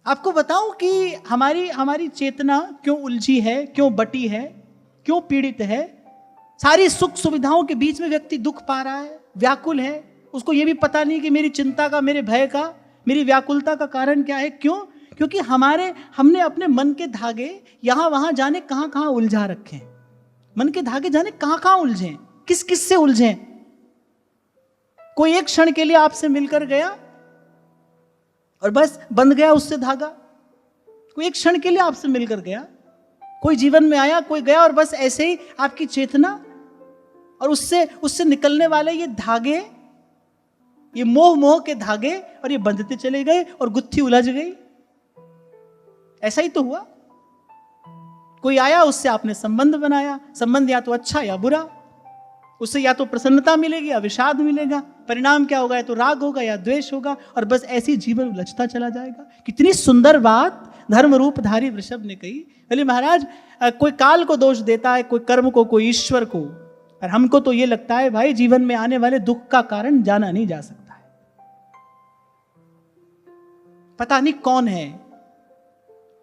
आपको बताऊं कि हमारी हमारी चेतना क्यों उलझी है, क्यों बटी है, क्यों पीड़ित है। सारी सुख सुविधाओं के बीच में व्यक्ति दुख पा रहा है, व्याकुल है। उसको यह भी पता नहीं कि मेरी चिंता का, मेरे भय का, मेरी व्याकुलता का कारण क्या है। क्यों? क्योंकि हमने अपने मन के धागे यहां वहां जाने कहां कहां उलझा रखे हैं। मन के धागे जाने कहां कहां उलझे, किस किस से उलझे। कोई एक क्षण के लिए आपसे मिलकर गया और बस बंध गया उससे धागा। कोई एक क्षण के लिए आपसे मिलकर गया, कोई जीवन में आया, कोई गया, और बस ऐसे ही आपकी चेतना और उससे निकलने वाले ये धागे, ये मोह के धागे, और ये बंधते चले गए और गुत्थी उलझ गई। ऐसा ही तो हुआ। कोई आया, उससे आपने संबंध बनाया, संबंध या तो अच्छा या बुरा, उससे या तो प्रसन्नता मिलेगी या विषाद मिलेगा। परिणाम क्या होगा? या तो राग होगा या द्वेष होगा, और बस ऐसी जीवन उलझता चला जाएगा। कितनी सुंदर बात धर्म रूपधारी वृषभ ने कही। बोले महाराज, कोई काल को दोष देता है, कोई कर्म को, कोई ईश्वर को, और हमको तो ये लगता है भाई जीवन में आने वाले दुख का कारण जाना नहीं जा सकता है। पता नहीं कौन है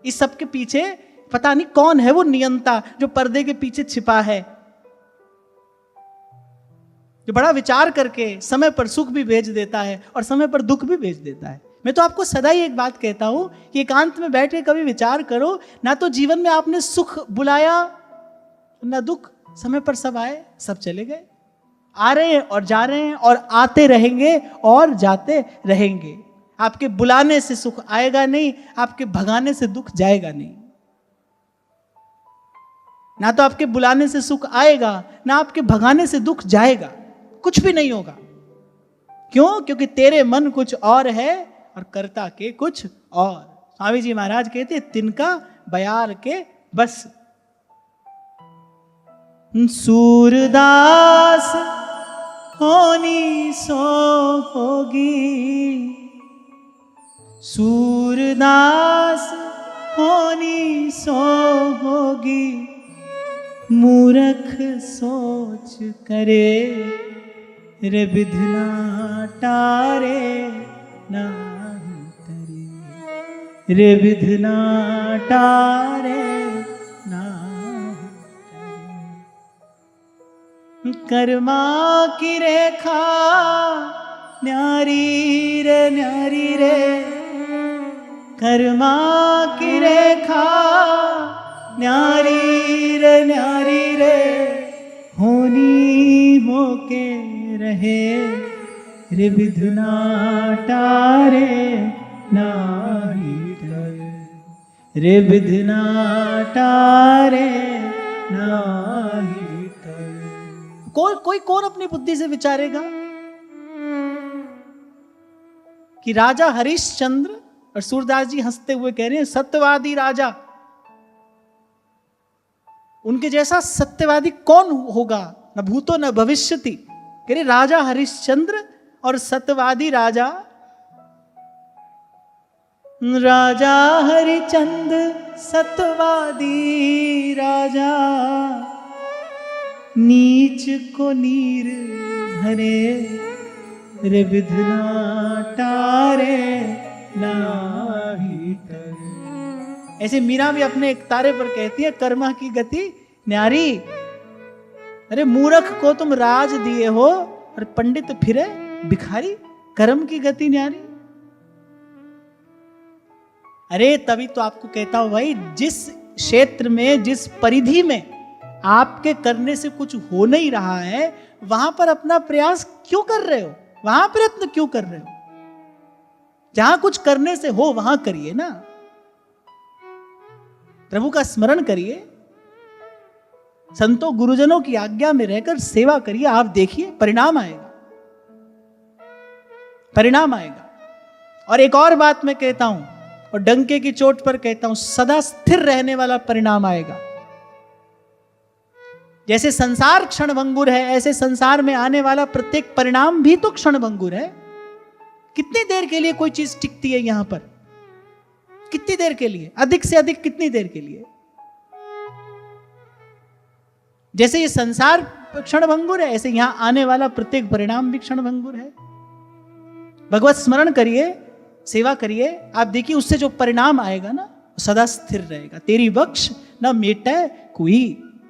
इस सब के पीछे, पता नहीं कौन है वो नियंता जो पर्दे के पीछे छिपा है, जो बड़ा विचार करके समय पर सुख भी भेज देता है और समय पर दुख भी भेज देता है। मैं तो आपको सदा ही एक बात कहता हूं कि एकांत में बैठ के कभी विचार करो, ना तो जीवन में आपने सुख बुलाया ना दुख। समय पर सब आए, सब चले गए, आ रहे हैं और जा रहे हैं और आते रहेंगे और जाते रहेंगे। आपके बुलाने से सुख आएगा नहीं, आपके भगाने से दुख जाएगा नहीं। ना तो आपके बुलाने से सुख आएगा, ना आपके भगाने से दुख जाएगा, कुछ भी नहीं होगा। क्यों? क्योंकि तेरे मन कुछ और है और कर्ता के कुछ और। स्वामी जी महाराज कहते तिनका बयार के बस। सूरदास होनी सो होगी, सूरदास होनी सो होगी, मूर्ख सोच करे रे विधना टारे नाही तरे, रे विधना टारे नाही तरे। कर्मा की रेखा न्यारी रे, कर्मा की रेखा न्यारी रे, होनी होके रहे रे विधना टारे नाही तरे, रे विधना टारे नाही तरे। कोई कौन अपनी बुद्धि से विचारेगा कि राजा हरिश्चंद्र, और सूरदास जी हंसते हुए कह रहे हैं सत्यवादी राजा, उनके जैसा सत्यवादी कौन होगा? न भूतो न भविष्यति। कह रहे राजा हरिश्चंद्र और सत्यवादी राजा। राजा हरिचंद्र सत्यवादी राजा, नीच को नीर भरे रे विधना टारे नाही तरे। ऐसे मीरा भी अपने एक तारे पर कहती है कर्मा की गति न्यारी। अरे मूर्ख को तुम राज दिए हो और पंडित फिरे भिखारी, कर्म की गति न्यारी। अरे तभी तो आपको कहता हूं भाई, जिस क्षेत्र में, जिस परिधि में आपके करने से कुछ हो नहीं रहा है, वहां पर अपना प्रयास क्यों कर रहे हो? वहां प्रयत्न क्यों कर रहे हो? जहां कुछ करने से हो वहां करिए ना। प्रभु का स्मरण करिए, संतों गुरुजनों की आज्ञा में रहकर सेवा करिए। आप देखिए परिणाम आएगा, परिणाम आएगा। और एक और बात मैं कहता हूं, और डंके की चोट पर कहता हूं, सदा स्थिर रहने वाला परिणाम आएगा। जैसे संसार क्षणभंगुर है, ऐसे संसार में आने वाला प्रत्येक परिणाम भी तो क्षणभंगुर है। कितनी देर के लिए कोई चीज टिकती है यहां पर? कितनी देर के लिए? अधिक से अधिक कितनी देर के लिए? जैसे ये संसार क्षणभंगुर है, ऐसे यहां आने वाला प्रत्येक परिणाम भी क्षणभंगुर है। भगवत स्मरण करिए, सेवा करिए, आप देखिए उससे जो परिणाम आएगा ना सदा स्थिर रहेगा। तेरी बख्श न मेटे कोई।